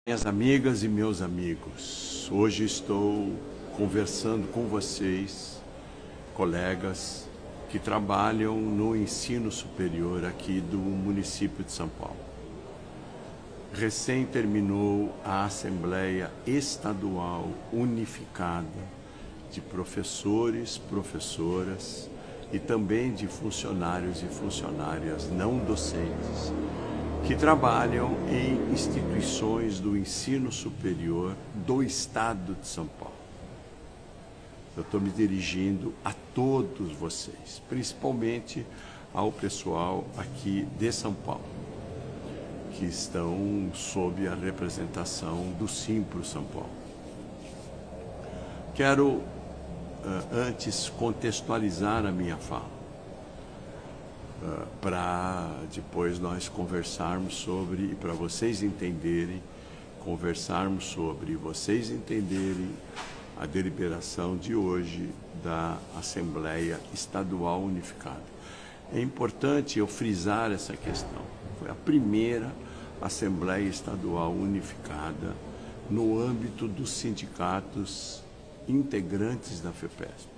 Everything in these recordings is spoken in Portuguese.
Minhas amigas e meus amigos, hoje estou conversando com vocês, colegas que trabalham no ensino superior aqui do município de São Paulo. Recém terminou a Assembleia Estadual Unificada de professores, professoras e também de funcionários e funcionárias não docentes que trabalham em instituições do ensino superior do Estado de São Paulo. Eu estou me dirigindo a todos vocês, principalmente ao pessoal aqui de São Paulo, que estão sob a representação do Simpro São Paulo. Quero, antes, contextualizar a minha fala, para depois nós conversarmos sobre, e para vocês entenderem, conversarmos sobre, vocês entenderem a deliberação de hoje da Assembleia Estadual Unificada. É importante eu frisar essa questão. Foi a primeira Assembleia Estadual Unificada no âmbito dos sindicatos integrantes da FEPESP.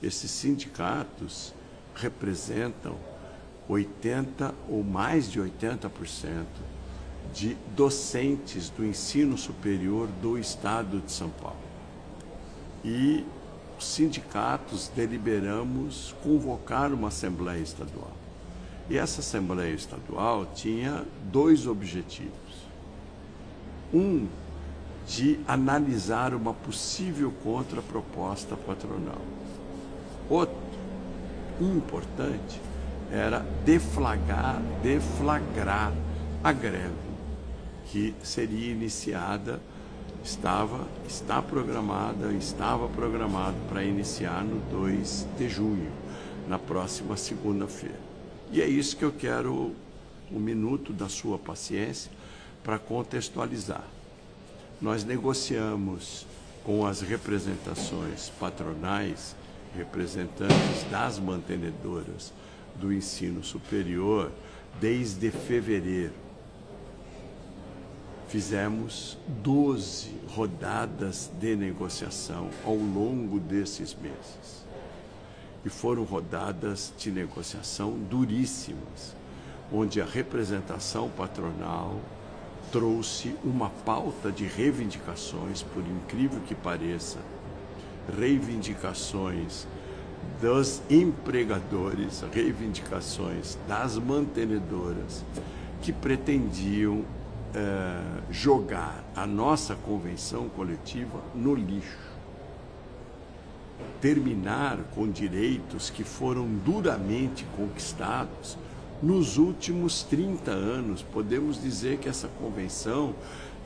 Esses sindicatos representam 80% ou mais de 80% de docentes do ensino superior do Estado de São Paulo. E os sindicatos deliberamos convocar uma Assembleia Estadual. E essa Assembleia Estadual tinha dois objetivos. Um, de analisar uma possível contraproposta patronal. Outro, importante, era deflagrar a greve que seria iniciada, estava programado para iniciar no 2 de junho, na próxima segunda-feira. E é isso que eu quero, um minuto da sua paciência, para contextualizar. Nós negociamos com as representações patronais, representantes das mantenedoras do ensino superior, desde fevereiro. Fizemos 12 rodadas de negociação ao longo desses meses. E foram rodadas de negociação duríssimas, onde a representação patronal trouxe uma pauta de reivindicações, por incrível que pareça, reivindicações dos empregadores, reivindicações das mantenedoras, que pretendiam jogar a nossa convenção coletiva no lixo. Terminar com direitos que foram duramente conquistados nos últimos 30 anos. Podemos dizer que essa convenção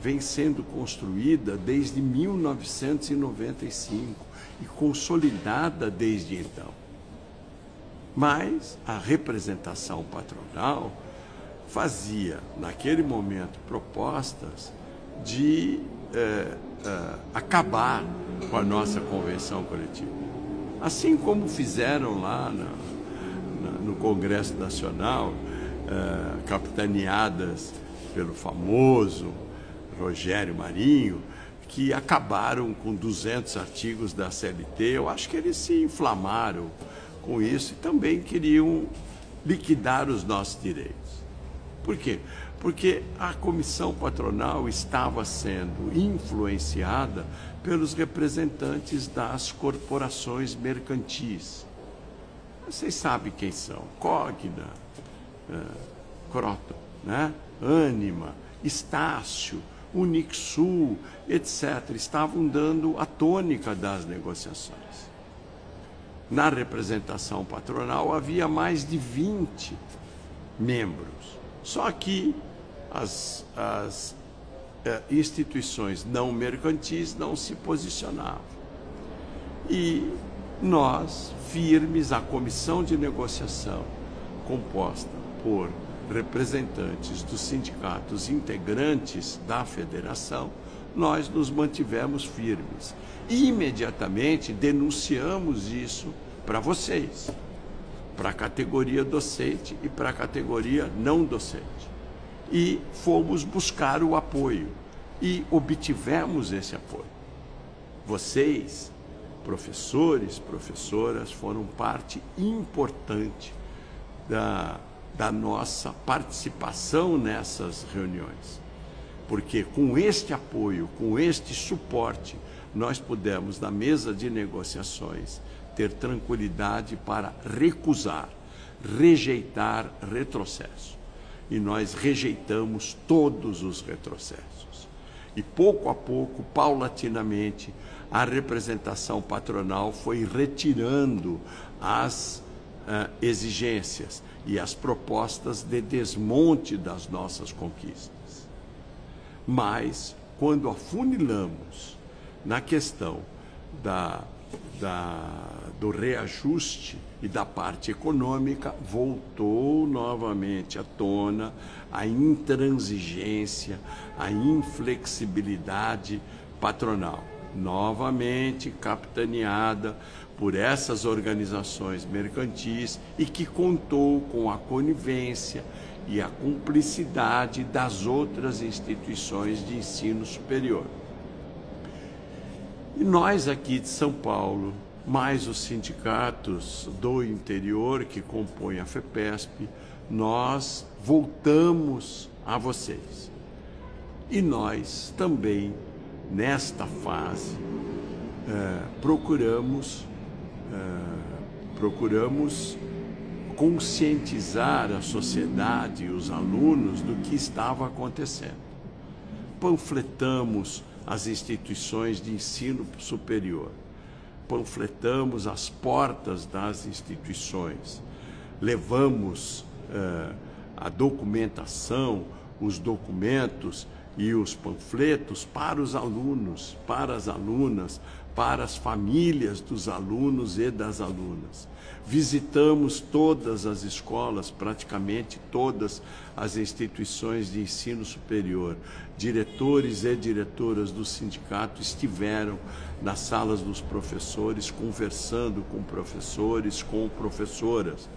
vem sendo construída desde 1995 e consolidada desde então. Mas a representação patronal fazia, naquele momento, propostas de acabar com a nossa convenção coletiva. Assim como fizeram lá no Congresso Nacional, capitaneadas pelo famoso Rogério Marinho, que acabaram com 200 artigos da CLT. Eu acho que eles se inflamaram com isso e também queriam liquidar os nossos direitos. Por quê? Porque a comissão patronal estava sendo influenciada pelos representantes das corporações mercantis. Vocês sabem quem são: Cogna, Croton, né? Ânima, Estácio, Unixul, etc. Estavam dando a tônica das negociações. Na representação patronal havia mais de 20 membros. Só que as instituições não mercantis não se posicionavam. E nós, firmes, a comissão de negociação, composta por representantes dos sindicatos integrantes da federação, nós nos mantivemos firmes. E imediatamente denunciamos isso para vocês, para a categoria docente e para a categoria não docente. E fomos buscar o apoio. e obtivemos esse apoio. Vocês, professores, professoras, foram parte importante da nossa participação nessas reuniões, porque com este apoio, com este suporte, nós pudemos, na mesa de negociações, ter tranquilidade para recusar, rejeitar retrocesso. E nós rejeitamos todos os retrocessos. E pouco a pouco, paulatinamente, a representação patronal foi retirando as exigências e as propostas de desmonte das nossas conquistas. Mas, quando afunilamos na questão do reajuste e da parte econômica, voltou novamente à tona a intransigência, a inflexibilidade patronal, novamente capitaneada por essas organizações mercantis e que contou com a conivência e a cumplicidade das outras instituições de ensino superior. E nós aqui de São Paulo, mais os sindicatos do interior que compõem a FEPESP, nós voltamos a vocês. E nós também, nesta fase, procuramos conscientizar a sociedade e os alunos do que estava acontecendo. Panfletamos as instituições de ensino superior, panfletamos as portas das instituições, levamos a documentação, os documentos e os panfletos para os alunos, para as alunas, para as famílias dos alunos e das alunas. Visitamos todas as escolas, praticamente todas as instituições de ensino superior. Diretores e diretoras do sindicato estiveram nas salas dos professores, conversando com professores, com professoras.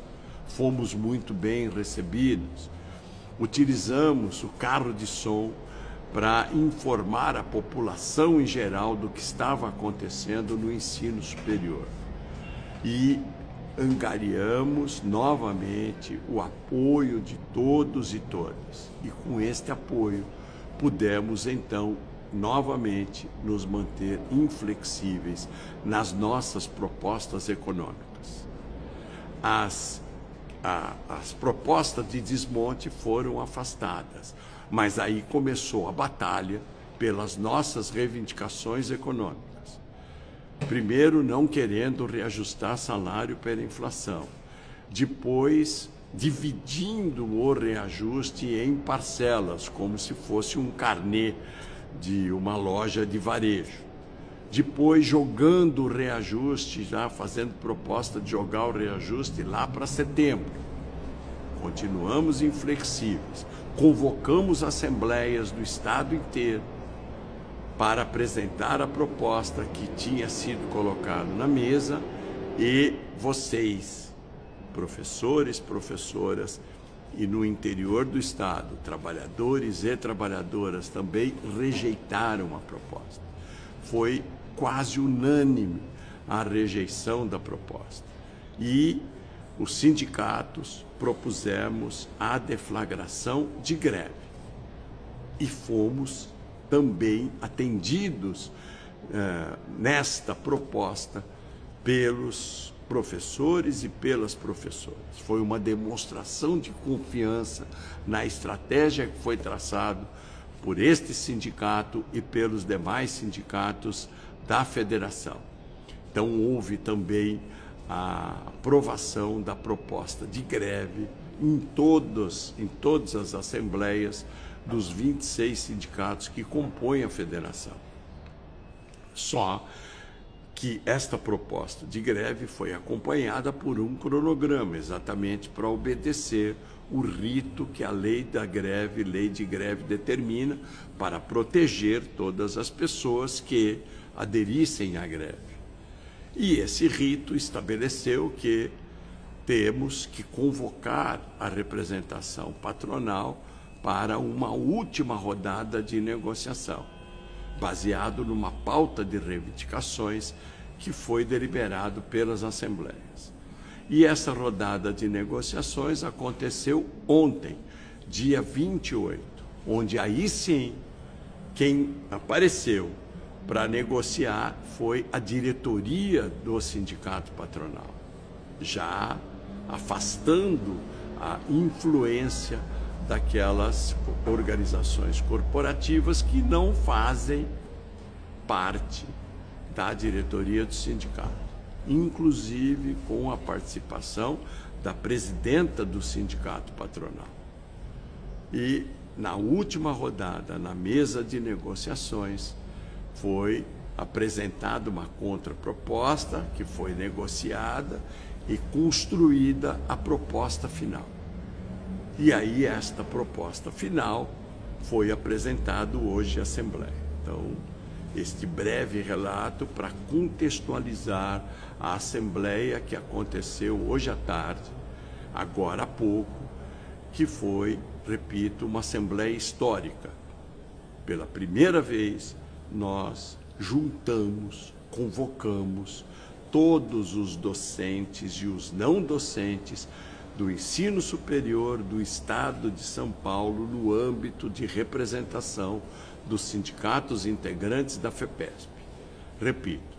Fomos muito bem recebidos. Utilizamos o carro de som para informar a população em geral do que estava acontecendo no ensino superior. E angariamos novamente o apoio de todos e todas. E com este apoio pudemos então novamente nos manter inflexíveis nas nossas propostas econômicas. As propostas de desmonte foram afastadas, mas aí começou a batalha pelas nossas reivindicações econômicas. Primeiro, não querendo reajustar salário pela inflação. Depois, dividindo o reajuste em parcelas, como se fosse um carnê de uma loja de varejo. Depois, jogando o reajuste, já fazendo proposta de jogar o reajuste lá para setembro. Continuamos inflexíveis. Convocamos assembleias do Estado inteiro para apresentar a proposta que tinha sido colocada na mesa e vocês, professores, professoras e no interior do Estado, trabalhadores e trabalhadoras também rejeitaram a proposta. Foi quase unânime a rejeição da proposta. E os sindicatos propusemos a deflagração de greve. E fomos também atendidos nesta proposta pelos professores e pelas professoras. Foi uma demonstração de confiança na estratégia que foi traçada por este sindicato e pelos demais sindicatos da federação. Então, houve também a aprovação da proposta de greve em todas as assembleias dos 26 sindicatos que compõem a federação. Só que esta proposta de greve foi acompanhada por um cronograma, exatamente para obedecer o rito que a lei de greve determina para proteger todas as pessoas que aderissem à greve. E esse rito estabeleceu que temos que convocar a representação patronal para uma última rodada de negociação. baseado numa pauta de reivindicações que foi deliberado pelas assembleias. E essa rodada de negociações aconteceu ontem, dia 28, onde aí sim, quem apareceu para negociar foi a diretoria do sindicato patronal, já afastando a influência daquelas organizações corporativas que não fazem parte da diretoria do sindicato, inclusive com a participação da presidenta do sindicato patronal. E na última rodada, na mesa de negociações, foi apresentada uma contraproposta que foi negociada e construída a proposta final. E aí esta proposta final foi apresentada hoje à Assembleia. Então, este breve relato para contextualizar a Assembleia que aconteceu hoje à tarde, agora há pouco, que foi, repito, uma Assembleia histórica. Pela primeira vez, nós juntamos, convocamos todos os docentes e os não docentes do ensino superior do Estado de São Paulo no âmbito de representação dos sindicatos integrantes da FEPESP. Repito,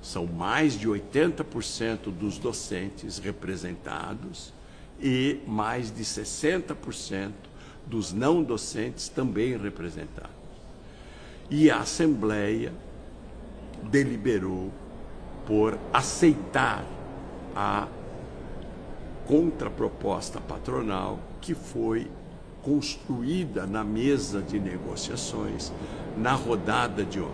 são mais de 80% dos docentes representados e mais de 60% dos não docentes também representados. E a Assembleia deliberou por aceitar a contraproposta patronal que foi construída na mesa de negociações na rodada de ontem.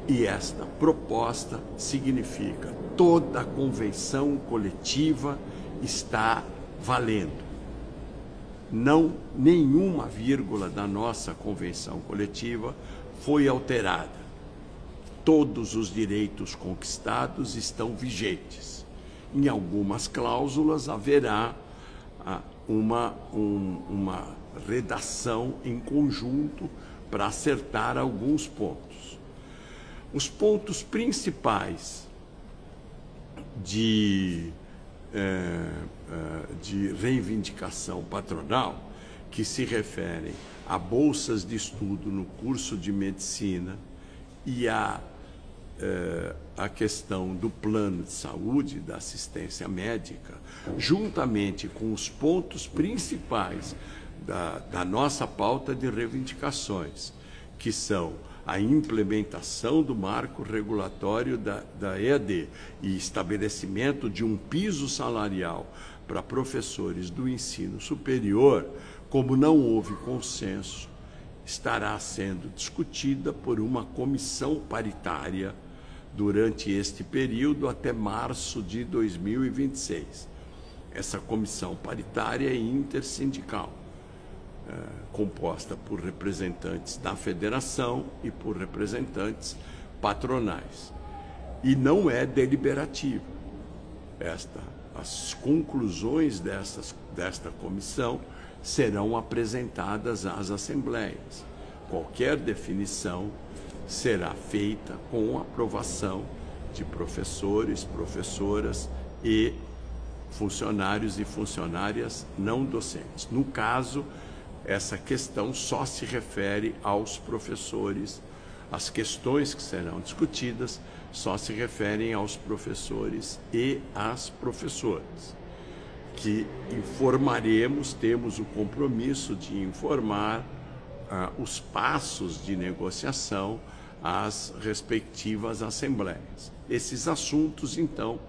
E esta proposta significa toda a convenção coletiva está valendo. Não, nenhuma vírgula da nossa convenção coletiva foi alterada. Todos os direitos conquistados estão vigentes. Em algumas cláusulas haverá uma redação em conjunto para acertar alguns pontos. Os pontos principais de reivindicação patronal, que se referem a bolsas de estudo no curso de medicina e a questão do plano de saúde, da assistência médica, juntamente com os pontos principais da nossa pauta de reivindicações, que são a implementação do marco regulatório da EAD e estabelecimento de um piso salarial para professores do ensino superior, como não houve consenso, estará sendo discutida por uma comissão paritária durante este período até março de 2026. Essa comissão paritária é intersindical, composta por representantes da federação e por representantes patronais. E não é deliberativa. As conclusões desta comissão serão apresentadas às assembleias. Qualquer definição será feita com aprovação de professores, professoras e funcionários e funcionárias não docentes. No caso, essa questão só se refere aos professores, as questões que serão discutidas só se referem aos professores e às professoras, que informaremos, temos o compromisso de informar os passos de negociação às respectivas assembleias. Esses assuntos, então,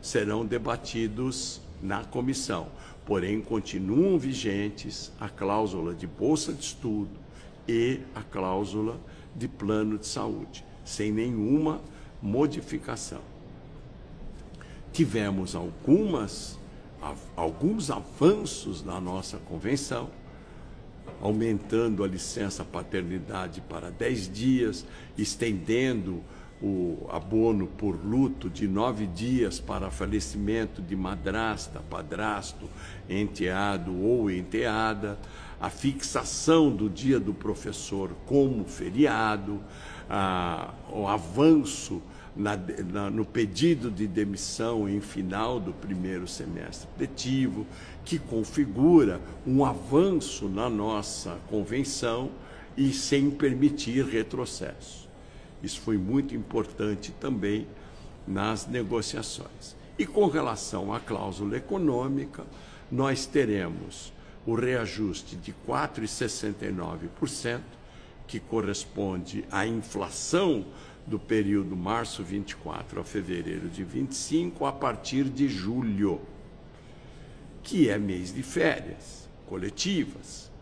serão debatidos na comissão, porém continuam vigentes a cláusula de bolsa de estudo e a cláusula de plano de saúde, sem nenhuma modificação. Tivemos alguns avanços na nossa convenção, aumentando a licença paternidade para 10 dias, estendendo o abono por luto de 9 dias para falecimento de madrasta, padrasto, enteado ou enteada, a fixação do dia do como feriado, o avanço no pedido de demissão em final do primeiro semestre letivo, que configura um avanço na nossa convenção e sem permitir retrocesso. Isso foi muito importante também nas negociações. E com relação à cláusula econômica, nós teremos o reajuste de 4,69%, que corresponde à inflação do período março 24 a fevereiro de 25, a partir de julho, que é mês de férias coletivas.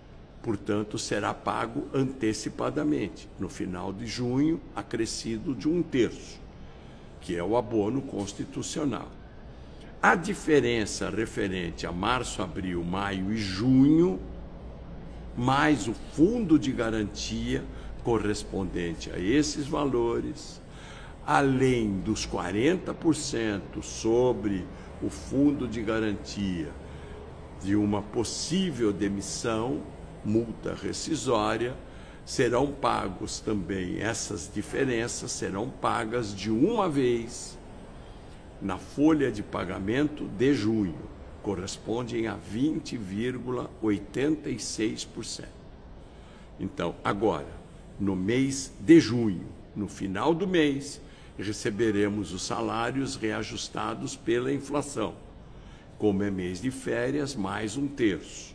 Portanto, será pago antecipadamente, no final de junho, acrescido de 1/3, que é o abono constitucional. A diferença referente a março, abril, maio e junho, mais o fundo de garantia correspondente a esses valores, além dos 40% sobre o fundo de garantia de uma possível demissão, multa rescisória, serão pagos também, essas diferenças serão pagas de uma vez na folha de pagamento de junho, correspondem a 20,86%. Então, agora, no mês de junho, no final do mês, receberemos os salários reajustados pela inflação, como é mês de férias, mais 1/3.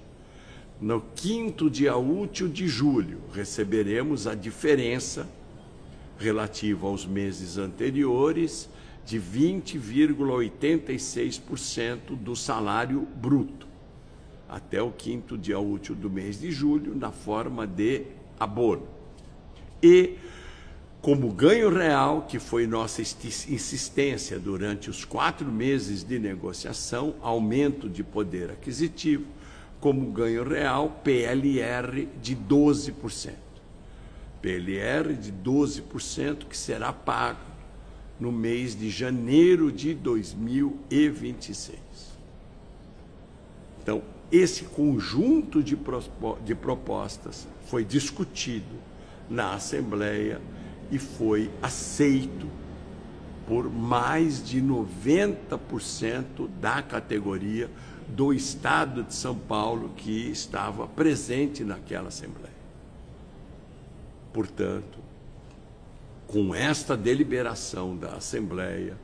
No 5º dia útil de julho, receberemos a diferença relativa aos meses anteriores de 20,86% do salário bruto, até o 5º dia útil do mês de julho, na forma de abono. E, como ganho real, que foi nossa insistência durante os 4 meses de negociação, aumento de poder aquisitivo, como ganho real, PLR de 12%. PLR de 12% que será pago no mês de janeiro de 2026. Então, esse conjunto de propostas foi discutido na Assembleia e foi aceito por mais de 90% da categoria do Estado de São Paulo que estava presente naquela Assembleia. Portanto, com esta deliberação da Assembleia,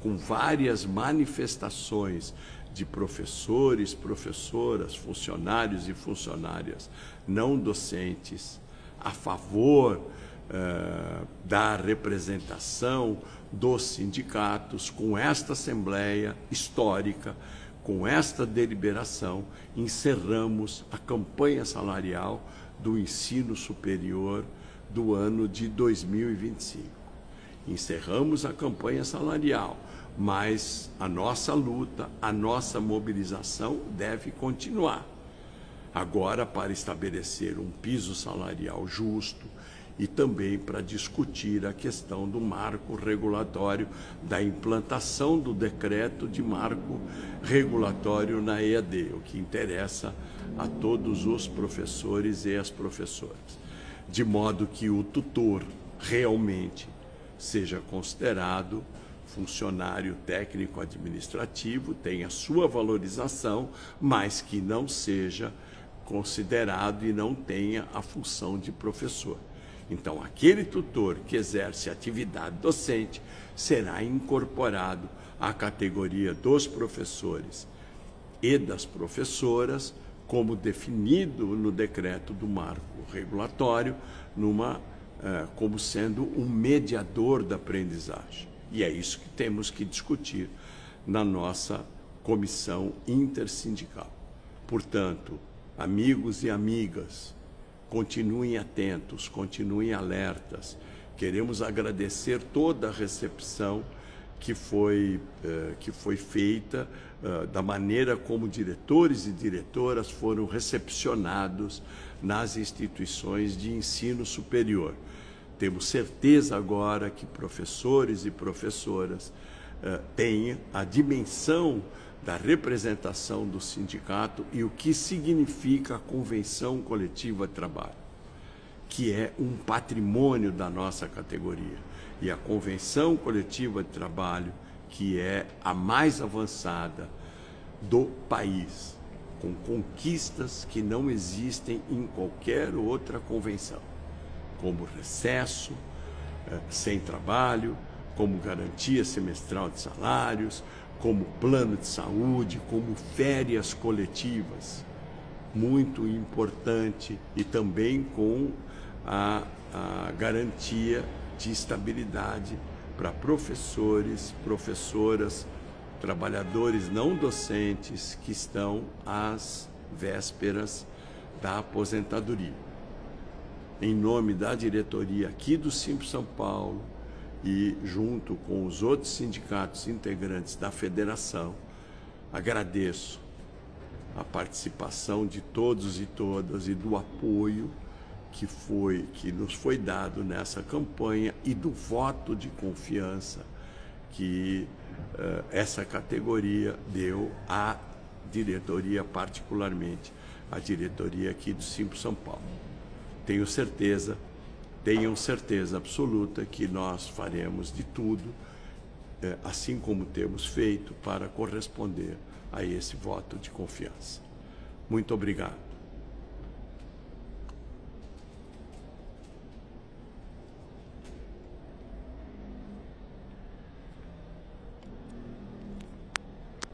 com várias manifestações de professores, professoras, funcionários e funcionárias não docentes a favor da representação dos sindicatos, com esta Assembleia histórica, com esta deliberação, encerramos a campanha salarial do ensino superior do ano de 2025. Encerramos a campanha salarial, mas a nossa luta, a nossa mobilização deve continuar. Agora, para estabelecer um piso salarial justo e também para discutir a questão do marco regulatório, da implantação do decreto de marco regulatório na EAD, o que interessa a todos os professores e as professoras, de modo que o tutor realmente seja considerado funcionário técnico-administrativo, tenha sua valorização, mas que não seja considerado e não tenha a função de professor. Então, aquele tutor que exerce atividade docente será incorporado à categoria dos professores e das professoras, como definido no decreto do marco regulatório, como sendo um mediador da aprendizagem. E é isso que temos que discutir na nossa comissão intersindical. Portanto, amigos e amigas, continuem atentos, continuem alertas. Queremos agradecer toda a recepção que foi feita, da maneira como diretores e diretoras foram recepcionados nas instituições de ensino superior. temos certeza agora que professores e professoras têm a dimensão da representação do sindicato e o que significa a convenção coletiva de trabalho, que é um patrimônio da nossa categoria. E a convenção coletiva de trabalho, que é a mais avançada do país, com conquistas que não existem em qualquer outra convenção, como recesso, sem trabalho, como garantia semestral de salários, como plano de saúde, como férias coletivas, muito importante, e também com a garantia de estabilidade para professores, professoras, trabalhadores não docentes que estão às vésperas da aposentadoria. Em nome da diretoria aqui do Simples São Paulo e junto com os outros sindicatos integrantes da federação, agradeço a participação de todos e todas e do apoio que nos foi dado nessa campanha e do voto de confiança que essa categoria deu à diretoria, particularmente à diretoria aqui do Simples São Paulo. Tenham certeza absoluta que nós faremos de tudo, assim como temos feito, para corresponder a esse voto de confiança. Muito obrigado.